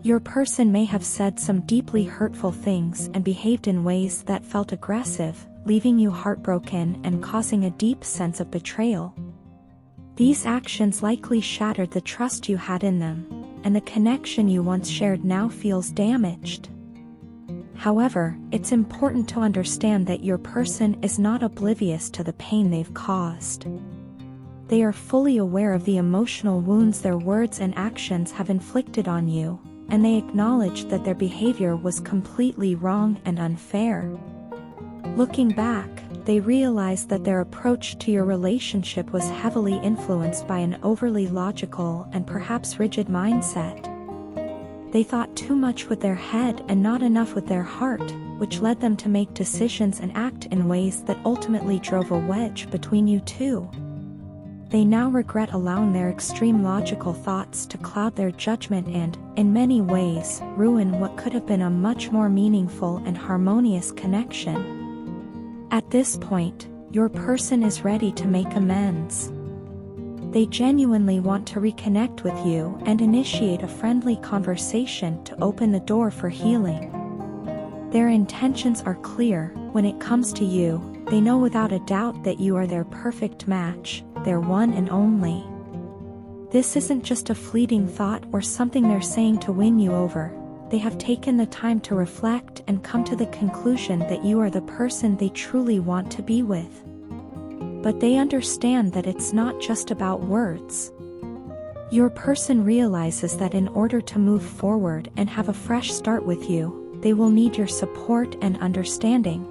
Your person may have said some deeply hurtful things and behaved in ways that felt aggressive, leaving you heartbroken and causing a deep sense of betrayal. These actions likely shattered the trust you had in them, and the connection you once shared now feels damaged. However, it's important to understand that your person is not oblivious to the pain they've caused. They are fully aware of the emotional wounds their words and actions have inflicted on you, and they acknowledge that their behavior was completely wrong and unfair. Looking back, they realize that their approach to your relationship was heavily influenced by an overly logical and perhaps rigid mindset. They thought too much with their head and not enough with their heart, which led them to make decisions and act in ways that ultimately drove a wedge between you two. They now regret allowing their extreme logical thoughts to cloud their judgment and, in many ways, ruin what could have been a much more meaningful and harmonious connection. At this point, your person is ready to make amends. They genuinely want to reconnect with you and initiate a friendly conversation to open the door for healing. Their intentions are clear. When it comes to you, they know without a doubt that you are their perfect match, their one and only. This isn't just a fleeting thought or something they're saying to win you over. They have taken the time to reflect and come to the conclusion that you are the person they truly want to be with. But they understand that it's not just about words. Your person realizes that in order to move forward and have a fresh start with you, they will need your support and understanding.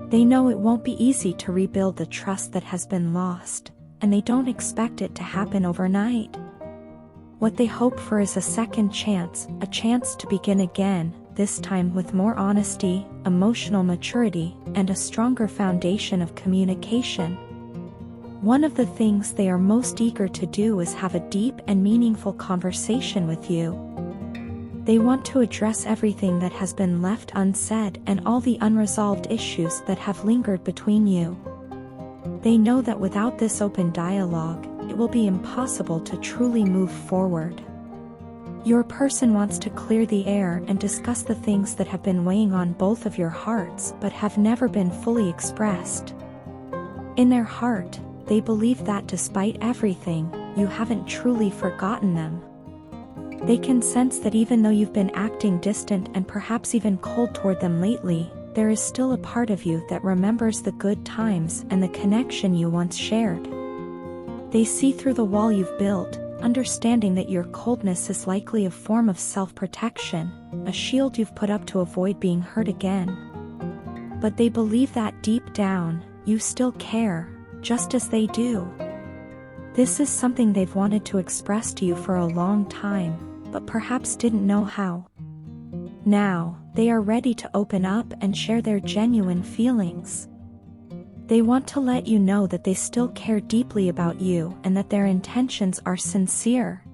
They know it won't be easy to rebuild the trust that has been lost, and they don't expect it to happen overnight. What they hope for is a second chance, a chance to begin again, this time with more honesty, emotional maturity, and a stronger foundation of communication. One of the things they are most eager to do is have a deep and meaningful conversation with you. They want to address everything that has been left unsaid and all the unresolved issues that have lingered between you. They know that without this open dialogue, it will be impossible to truly move forward. Your person wants to clear the air and discuss the things that have been weighing on both of your hearts but have never been fully expressed. In their heart, they believe that despite everything, you haven't truly forgotten them. They can sense that even though you've been acting distant and perhaps even cold toward them lately, there is still a part of you that remembers the good times and the connection you once shared. They see through the wall you've built, understanding that your coldness is likely a form of self-protection, a shield you've put up to avoid being hurt again. But they believe that deep down, you still care, just as they do. This is something they've wanted to express to you for a long time, but perhaps didn't know how. Now, they are ready to open up and share their genuine feelings. They want to let you know that they still care deeply about you and that their intentions are sincere.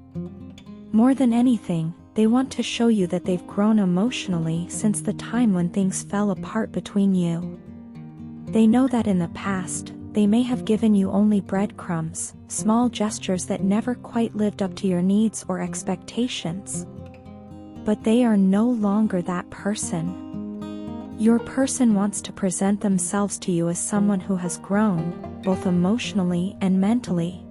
More than anything, they want to show you that they've grown emotionally since the time when things fell apart between you. They know that in the past, they may have given you only breadcrumbs, small gestures that never quite lived up to your needs or expectations. But they are no longer that person. Your person wants to present themselves to you as someone who has grown, both emotionally and mentally.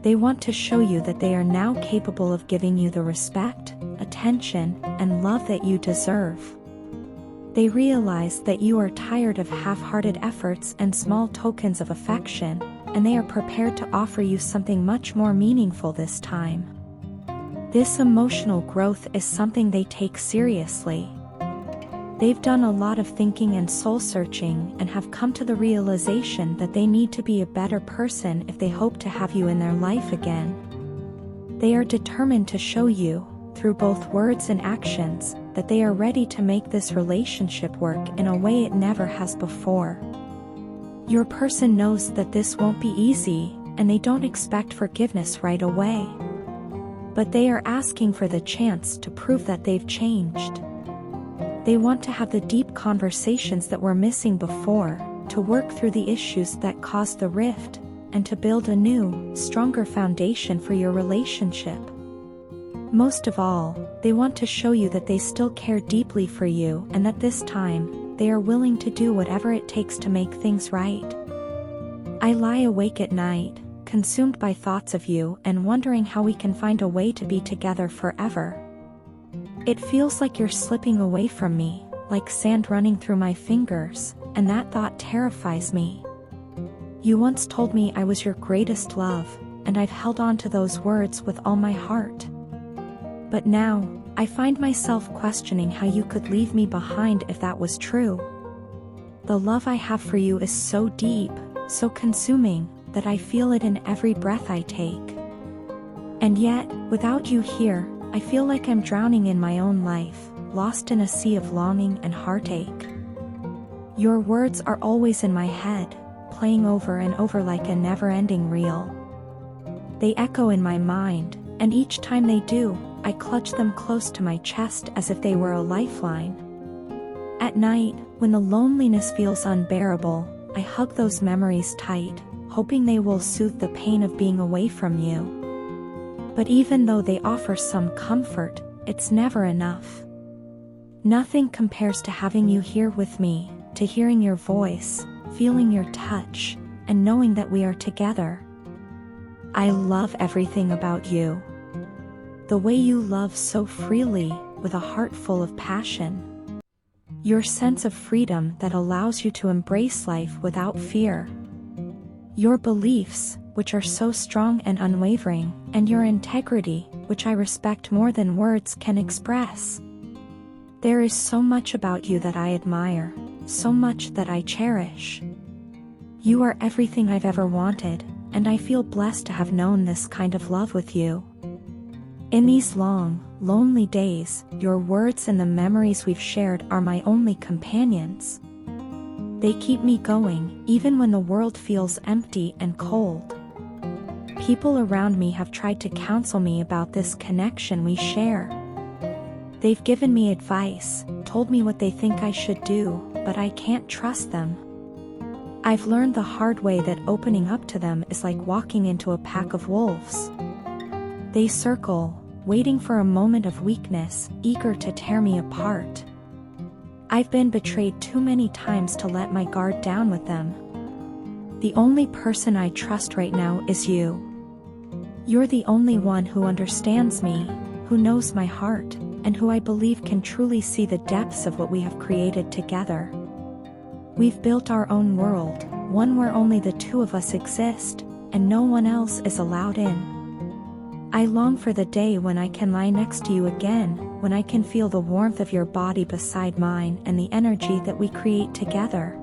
They want to show you that they are now capable of giving you the respect, attention, and love that you deserve. They realize that you are tired of half-hearted efforts and small tokens of affection, and they are prepared to offer you something much more meaningful this time. This emotional growth is something they take seriously. They've done a lot of thinking and soul-searching and have come to the realization that they need to be a better person if they hope to have you in their life again. They are determined to show you, through both words and actions, that they are ready to make this relationship work in a way it never has before. Your person knows that this won't be easy, and they don't expect forgiveness right away. But they are asking for the chance to prove that they've changed. They want to have the deep conversations that were missing before, to work through the issues that caused the rift, and to build a new, stronger foundation for your relationship. Most of all, they want to show you that they still care deeply for you and that this time, they are willing to do whatever it takes to make things right. I lie awake at night, consumed by thoughts of you and wondering how we can find a way to be together forever. It feels like you're slipping away from me, like sand running through my fingers, and that thought terrifies me. You once told me I was your greatest love, and I've held on to those words with all my heart. But now, I find myself questioning how you could leave me behind if that was true. The love I have for you is so deep, so consuming, that I feel it in every breath I take. And yet, without you here, I feel like I'm drowning in my own life, lost in a sea of longing and heartache. Your words are always in my head, playing over and over like a never-ending reel. They echo in my mind, and each time they do, I clutch them close to my chest as if they were a lifeline. At night, when the loneliness feels unbearable, I hug those memories tight, hoping they will soothe the pain of being away from you. But even though they offer some comfort, it's never enough. Nothing compares to having you here with me, to hearing your voice, feeling your touch, and knowing that we are together. I love everything about you. The way you love so freely, with a heart full of passion. Your sense of freedom that allows you to embrace life without fear. Your beliefs, which are so strong and unwavering, and your integrity, which I respect more than words can express. There is so much about you that I admire, so much that I cherish. You are everything I've ever wanted, and I feel blessed to have known this kind of love with you. In these long, lonely days, your words and the memories we've shared are my only companions. They keep me going, even when the world feels empty and cold. People around me have tried to counsel me about this connection we share. They've given me advice, told me what they think I should do, but I can't trust them. I've learned the hard way that opening up to them is like walking into a pack of wolves. They circle, waiting for a moment of weakness, eager to tear me apart. I've been betrayed too many times to let my guard down with them. The only person I trust right now is you. You're the only one who understands me, who knows my heart, and who I believe can truly see the depths of what we have created together. We've built our own world, one where only the two of us exist, and no one else is allowed in. I long for the day when I can lie next to you again, when I can feel the warmth of your body beside mine and the energy that we create together.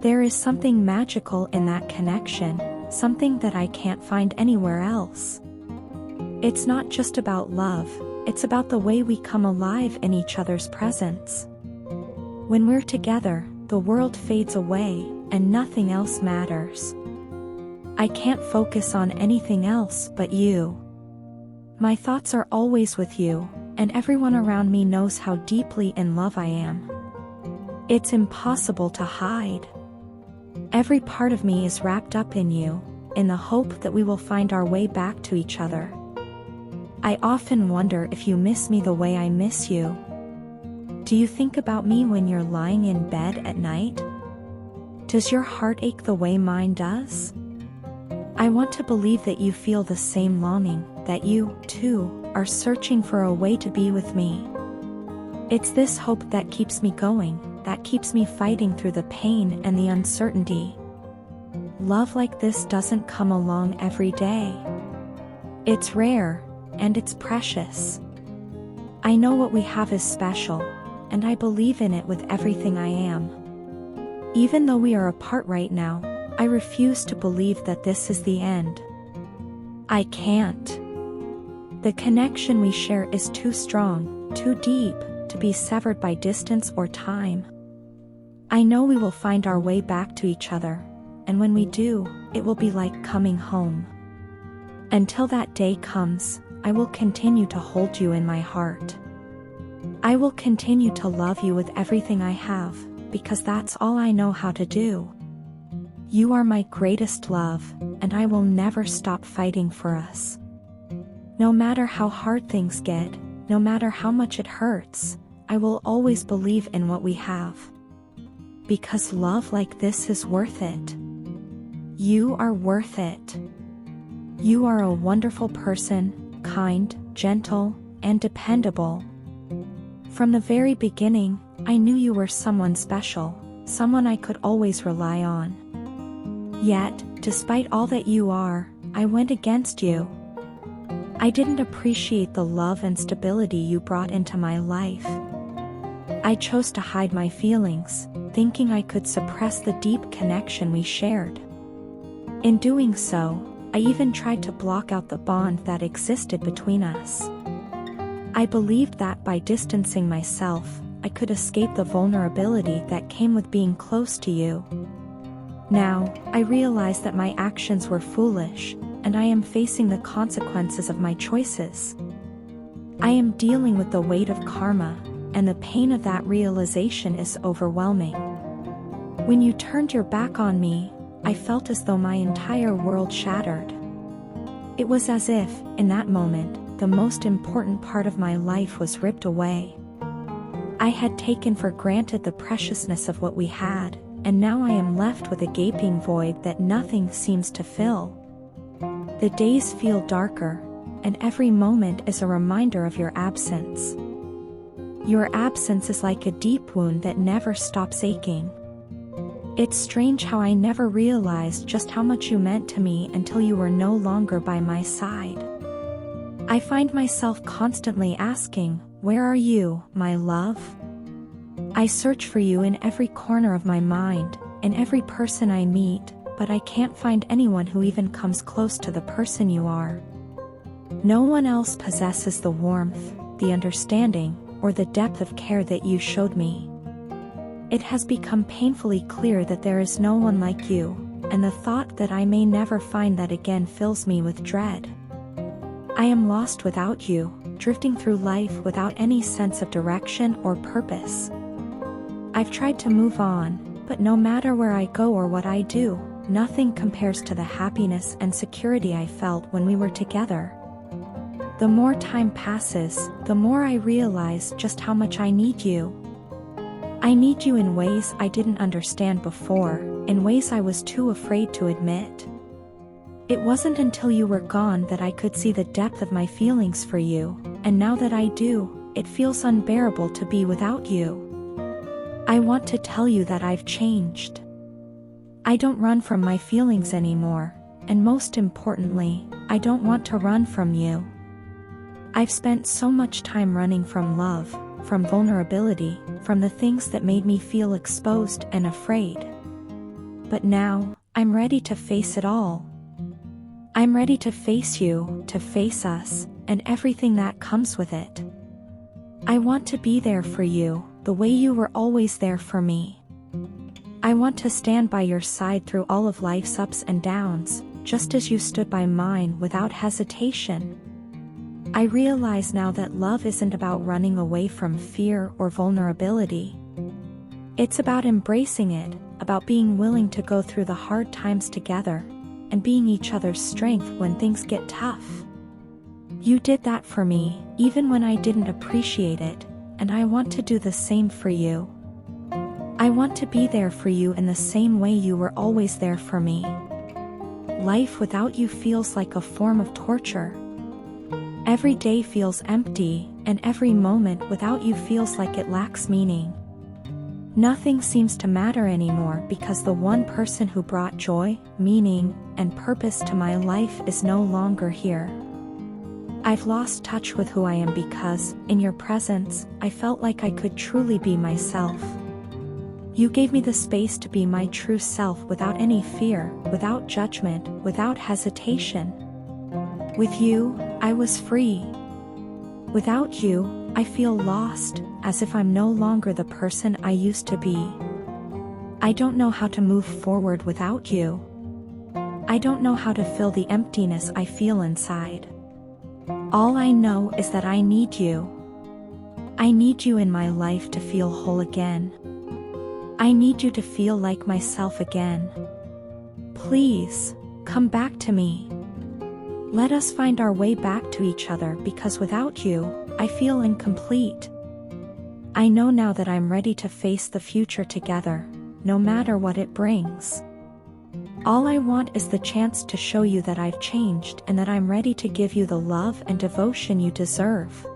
There is something magical in that connection, something that I can't find anywhere else. It's not just about love, it's about the way we come alive in each other's presence. When we're together, the world fades away, and nothing else matters. I can't focus on anything else but you. My thoughts are always with you, and everyone around me knows how deeply in love I am. It's impossible to hide. Every part of me is wrapped up in you, in the hope that we will find our way back to each other. I often wonder if you miss me the way I miss you. Do you think about me when you're lying in bed at night? Does your heart ache the way mine does? I want to believe that you feel the same longing, that you, too, are searching for a way to be with me. It's this hope that keeps me going, that keeps me fighting through the pain and the uncertainty. Love like this doesn't come along every day. It's rare, and it's precious. I know what we have is special, and I believe in it with everything I am. Even though we are apart right now, I refuse to believe that this is the end. I can't. The connection we share is too strong, too deep, to be severed by distance or time. I know we will find our way back to each other, and when we do, it will be like coming home. Until that day comes, I will continue to hold you in my heart. I will continue to love you with everything I have, because that's all I know how to do. You are my greatest love, and I will never stop fighting for us. No matter how hard things get, no matter how much it hurts, I will always believe in what we have. Because love like this is worth it. You are worth it. You are a wonderful person, kind, gentle, and dependable. From the very beginning, I knew you were someone special, someone I could always rely on. Yet, despite all that you are, I went against you. I didn't appreciate the love and stability you brought into my life. I chose to hide my feelings, thinking I could suppress the deep connection we shared. In doing so, I even tried to block out the bond that existed between us. I believed that by distancing myself, I could escape the vulnerability that came with being close to you. Now, I realize that my actions were foolish, and I am facing the consequences of my choices. I am dealing with the weight of karma, and the pain of that realization is overwhelming. When you turned your back on me, I felt as though my entire world shattered. It was as if, in that moment, the most important part of my life was ripped away. I had taken for granted the preciousness of what we had, and now I am left with a gaping void that nothing seems to fill. The days feel darker, and every moment is a reminder of your absence. Your absence is like a deep wound that never stops aching. It's strange how I never realized just how much you meant to me until you were no longer by my side. I find myself constantly asking, "Where are you, my love?" I search for you in every corner of my mind, in every person I meet, but I can't find anyone who even comes close to the person you are. No one else possesses the warmth, the understanding, or the depth of care that you showed me. It has become painfully clear that there is no one like you, and the thought that I may never find that again fills me with dread. I am lost without you, drifting through life without any sense of direction or purpose. I've tried to move on, but no matter where I go or what I do, nothing compares to the happiness and security I felt when we were together. The more time passes, the more I realize just how much I need you. I need you in ways I didn't understand before, in ways I was too afraid to admit. It wasn't until you were gone that I could see the depth of my feelings for you, and now that I do, it feels unbearable to be without you. I want to tell you that I've changed. I don't run from my feelings anymore, and most importantly, I don't want to run from you. I've spent so much time running from love, from vulnerability, from the things that made me feel exposed and afraid. But now, I'm ready to face it all. I'm ready to face you, to face us, and everything that comes with it. I want to be there for you, the way you were always there for me. I want to stand by your side through all of life's ups and downs, just as you stood by mine without hesitation. I realize now that love isn't about running away from fear or vulnerability. It's about embracing it, about being willing to go through the hard times together, and being each other's strength when things get tough. You did that for me, even when I didn't appreciate it, and I want to do the same for you. I want to be there for you in the same way you were always there for me. Life without you feels like a form of torture. Every day feels empty, and every moment without you feels like it lacks meaning. Nothing seems to matter anymore because the one person who brought joy, meaning, and purpose to my life is no longer here. I've lost touch with who I am because, in your presence, I felt like I could truly be myself. You gave me the space to be my true self without any fear, without judgment, without hesitation. With you, I was free. Without you, I feel lost, as if I'm no longer the person I used to be. I don't know how to move forward without you. I don't know how to fill the emptiness I feel inside. All I know is that I need you. I need you in my life to feel whole again. I need you to feel like myself again. Please, come back to me. Let us find our way back to each other because without you, I feel incomplete. I know now that I'm ready to face the future together, no matter what it brings. All I want is the chance to show you that I've changed and that I'm ready to give you the love and devotion you deserve.